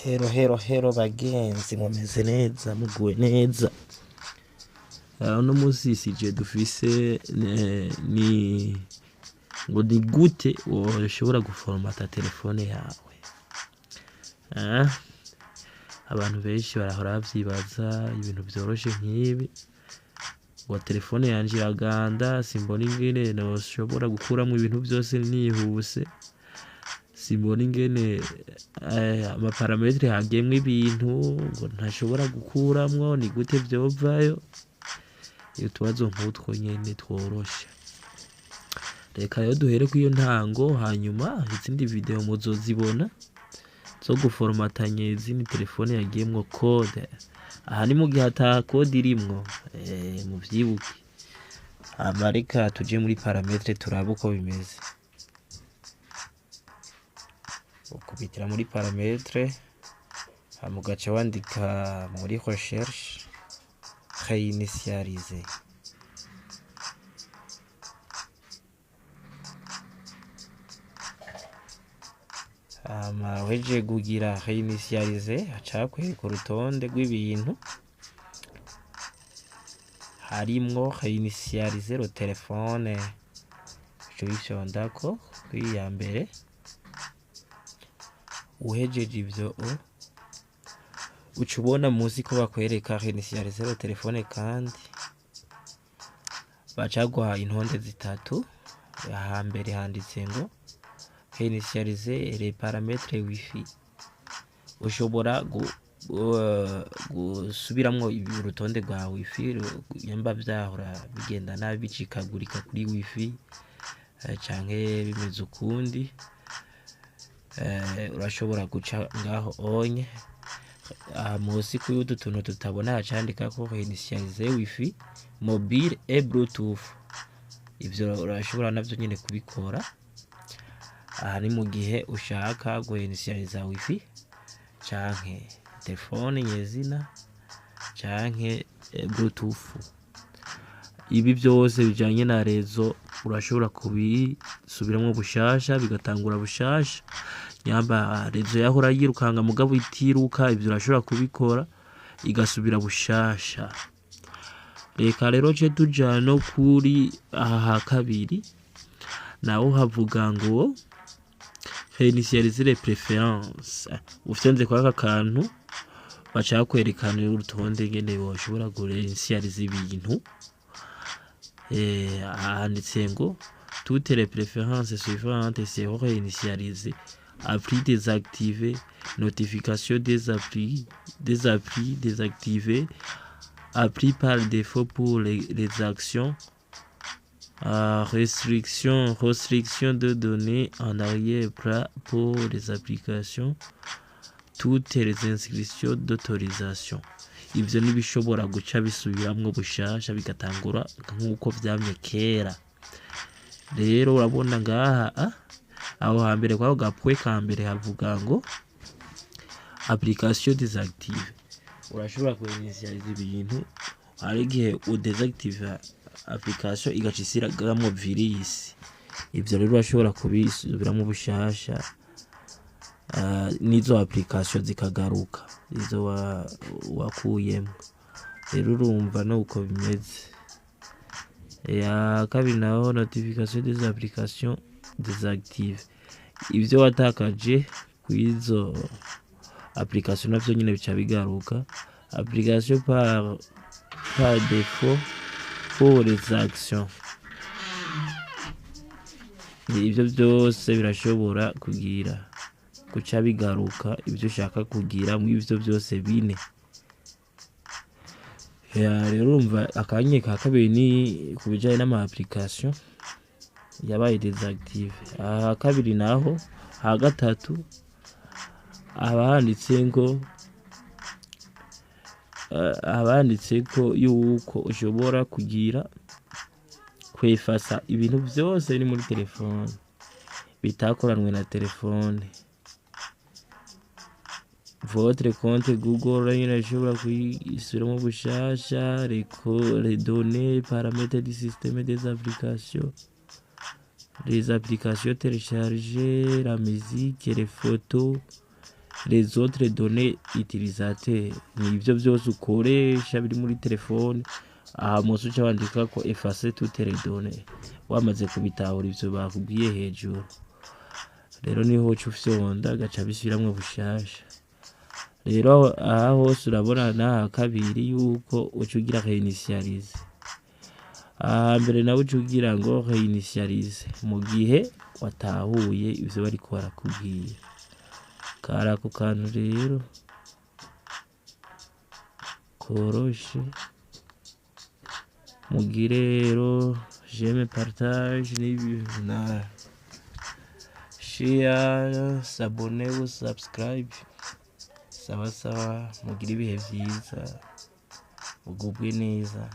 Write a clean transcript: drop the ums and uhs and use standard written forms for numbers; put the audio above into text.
Hero bagenzi, mumeze neza, muguwe neza. Uno musi sije dufise ni ngo ni gute ushobora guformata telefone yawe. Abantu benshi barahora bavyibaza ibintu vyoroshe nk'ibi. Ngo telefone yanje iraganda, simbona ingene noshobora gukuramwo ibintu vyose nihuse. Simbona ingene amaparametre hagemwe ibintu ngo ntashobora gukuramwo, ni gute vyovayo. Utubazo nk'utwo nyene tworoshe. Reka rero duhere kw'iyo ntango, hanyuma izindi video muzozibona zo guformatanya izindi telefone yagiyemwo code. Aha ni mu gihe ata code irimwo, muvyibuke. Reka tuje muri parametre turabe uko bimeze. Ukubitira muri parametre, hama ugaca wandika muri recherche réinitialiser. Uhejeje kugira réinitialiser, haca hakwereka urutonde rw'ibintu harimwo réinitialiser le téléphone. Ico bifyondako kw'iya mbere. Uhejeje ivyo uca ubona muzi ko bakwereka réinitialiser le téléphone, kandi bacaguha intonde zitatu. Hambere handitse ngo réinitialiser les paramètres wifi. Ushobora gusubiramwo urutonde rwa wifi yamba vyahora bigenda nabi bicikagurika kuri wifi canke bimeze ukundi. Urashobora guca ngaho onye musi kuri utu tuntu tutabona hacandika ko réinitialiser wifi mobile et bluetooth. Ivyo urashobora navyo nyene kubikora. Aha ni mu gihe ushaka guinitializa wifi canke telefone nyezina canke bluetooth. Ibi byose bijanye na rezo urashobora kubisubiramwo bushasha, bigatangura bushasha. Nyamba rezo yahora yirukanga mugabo itiruka, ivyo urashobora kubikora igasubira bushasha. Reka rero je tuja no kuri aha kabiri, naho havuga ngo réinitialiser les préférences. Ufyenze kwa aka kantu baca kwerekana urutonde ngene boshobora guréinitializa ibintu. Handitse ngo toutes les préférences suivantes seront réinitialisées. Appli désactivé, notification des applis désactivées, appli par défaut pour les actions, restriction de données en arrière-plan pour les applications, toutes les inscriptions d'autorisation. Ivyo nibishobora guca bisubiramwo bushasha bigatangura nk'uko vyamye kera. Rero urabona ngaha aho hambere kwaho gapwe ka mbere havuga ngo application désactive. Urashobora kuinitializa ibintu ari gihe udésactive application igacisiragamo virus. Ivyo rero urashobora kubisubiramwo bushasha nizo application zikagaruka izo wakuyemo. Rero urumva nuko bimeze. Ya kabiri naho notification des applications désactives. Ivyo watakaje kwizo application navyo nyine bica bigaruka. Application par défaut pour les actions. Ivyo byose birashobora kugira guca bigaruka ivyo ushaka kugira mu ivyo byose bine. Rero urumva akanye ka kabiri ni kubijanye n'ama application yabaye désactive. Aha kabiri naho ha gatatu abanditse ko yuko ushobora kugira kwefasa ibintu byose biri muri telefone bitakoranwe na telefone. Votre compte Google nyine ushobora kuyisubiramo bushasha. Les données, paramètres du système des applications, les applications téléchargées, la musique, les photos, les autres données utilisateurs ni ivyo vyose ukoresha biri muri telefone. Aha munsi uca wandika ko effacer toutes les données wamaze kubitahura ivyo bakubwiye hejuru. Rero niho uca ufyonda gaca bisubiramwo bushasha. Rero aha hose urabona n'aha kabiri yuko uca ugira réinitialiser. Aha mbere nawe uca ugira ngo réinitialiser mu gihe watahuye ivyo bariko barakubwira. Kari ako kantu rero koroshe mugire rero j'aime partage na share, s'abonner ou subscribe. Sawa mugire ibihe vyiza mugubwe neza.